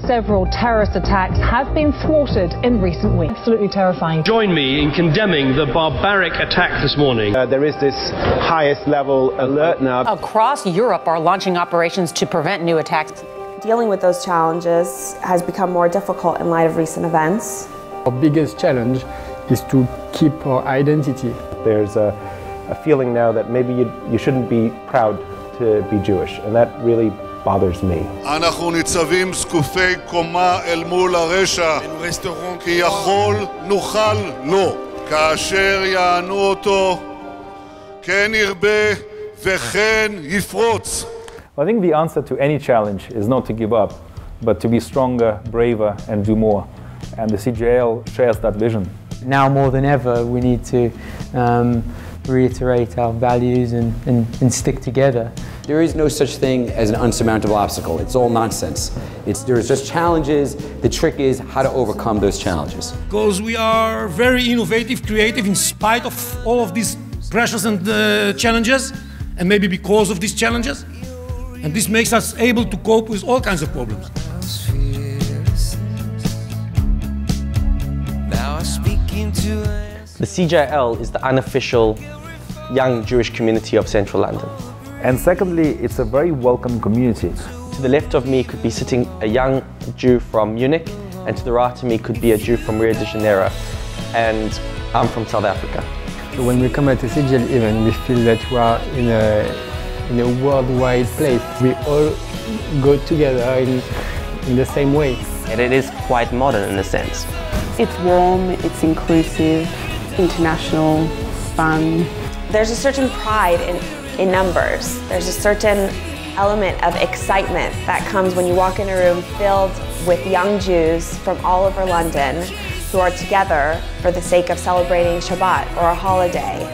Several terrorist attacks have been thwarted in recent weeks. Absolutely terrifying. Join me in condemning the barbaric attack this morning. There is this highest level alert now. Across Europe are launching operations to prevent new attacks. Dealing with those challenges has become more difficult in light of recent events. Our biggest challenge is to keep our identity. There's a feeling now that maybe you shouldn't be proud to be Jewish, and that really bothers me. אנחנו ניצבים זקופי קומה אל מול הרשע, כי יכול נוכל לו, כאשר יענו אותו, כן ירבה וכן יפרוץ. I think the answer to any challenge is not to give up, but to be stronger, braver, and do more. And the CJL shares that vision. Now more than ever, we need to reiterate our values and stick together. There is no such thing as an unsurmountable obstacle. It's all nonsense. There's just challenges. The trick is how to overcome those challenges. Because we are very innovative, creative, in spite of all of these pressures and challenges, and maybe because of these challenges. And this makes us able to cope with all kinds of problems. The CJL is the unofficial young Jewish community of central London. And secondly, it's a very welcome community. To the left of me could be sitting a young Jew from Munich, and to the right of me could be a Jew from Rio de Janeiro, and I'm from South Africa. So when we come at a CJL event, we feel that we are in a worldwide place. We all go together in the same way. And it is quite modern in a sense. It's warm, it's inclusive, international, fun. There's a certain pride in numbers. There's a certain element of excitement that comes when you walk in a room filled with young Jews from all over London who are together for the sake of celebrating Shabbat or a holiday.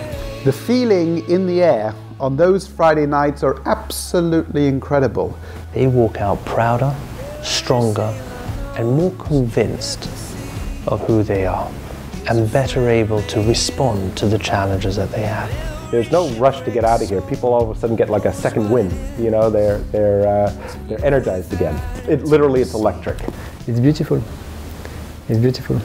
The feeling in the air on those Friday nights are absolutely incredible. They walk out prouder, stronger, and more convinced of who they are, and better able to respond to the challenges that they have. There's no rush to get out of here. People all of a sudden get like a second wind. You know, they're energized again. It's electric. It's beautiful. It's beautiful.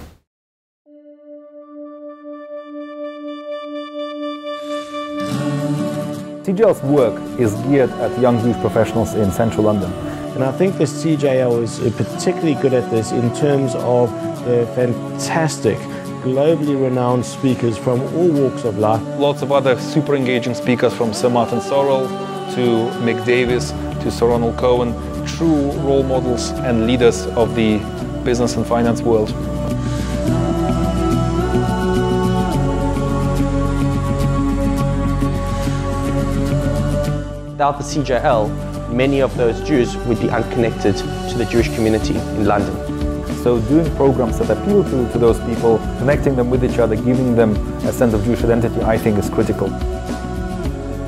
CJL's work is geared at young Jewish professionals in central London. And I think the CJL is particularly good at this in terms of the fantastic, globally renowned speakers from all walks of life. Lots of other super engaging speakers, from Sir Martin Sorrell to Mick Davis to Sir Ronald Cohen, true role models and leaders of the business and finance world. Without the CJL, many of those Jews would be unconnected to the Jewish community in London. So doing programs that appeal to those people, connecting them with each other, giving them a sense of Jewish identity, I think is critical.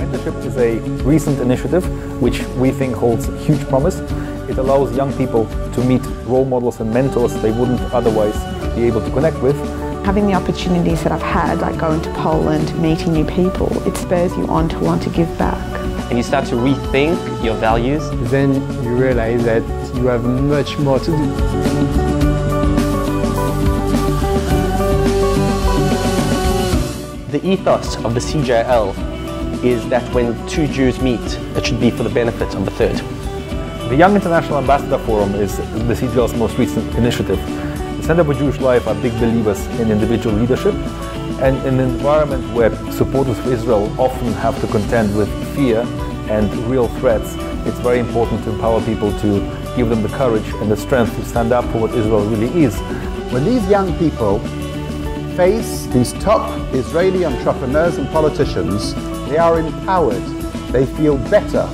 Mentorship is a recent initiative which we think holds huge promise. It allows young people to meet role models and mentors they wouldn't otherwise be able to connect with. Having the opportunities that I've had, like going to Poland, meeting new people, it spurs you on to want to give back. And you start to rethink your values. Then you realize that you have much more to do. The ethos of the CJL is that when two Jews meet, it should be for the benefit of the third. The Young International Ambassador Forum is the CJL's most recent initiative. The Center for Jewish Life are big believers in individual leadership, and in an environment where supporters of Israel often have to contend with fear and real threats, it's very important to empower people, to give them the courage and the strength to stand up for what Israel really is. When these young people face these top Israeli entrepreneurs and politicians, they are empowered, they feel better,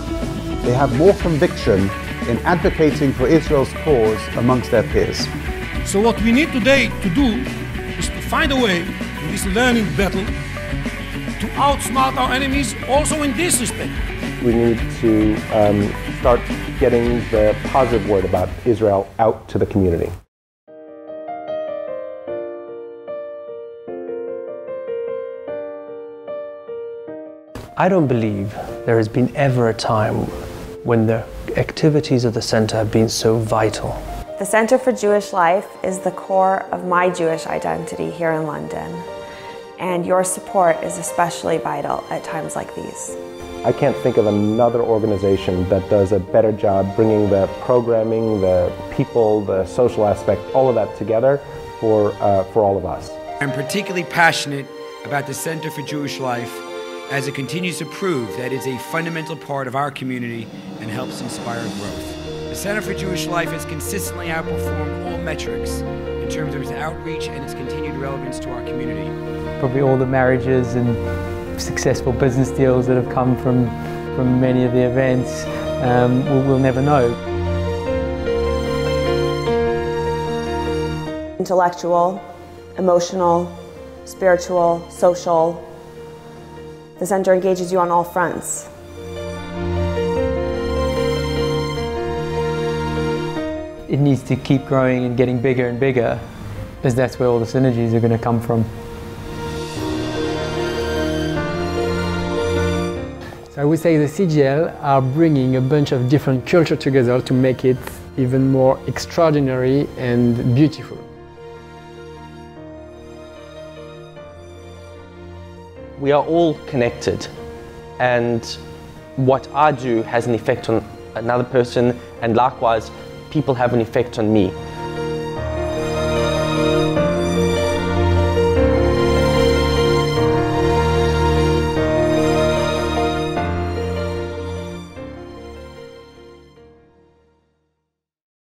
they have more conviction in advocating for Israel's cause amongst their peers. So what we need today to do is to find a way in this learning battle to outsmart our enemies also in this respect. We need to start getting the positive word about Israel out to the community. I don't believe there has been ever a time when the activities of the Center have been so vital. The Centre for Jewish Life is the core of my Jewish identity here in London, and your support is especially vital at times like these. I can't think of another organization that does a better job bringing the programming, the people, the social aspect, all of that together for all of us. I'm particularly passionate about the Center for Jewish Life as it continues to prove that it's a fundamental part of our community and helps inspire growth. The Center for Jewish Life has consistently outperformed all metrics in terms of its outreach and its continued relevance to our community. Probably all the marriages and successful business deals that have come from many of the events, we'll never know. Intellectual, emotional, spiritual, social. The Center engages you on all fronts. It needs to keep growing and getting bigger and bigger, as that's where all the synergies are going to come from. So I would say the CJL are bringing a bunch of different cultures together to make it even more extraordinary and beautiful. We are all connected, and what I do has an effect on another person, and likewise, people have an effect on me.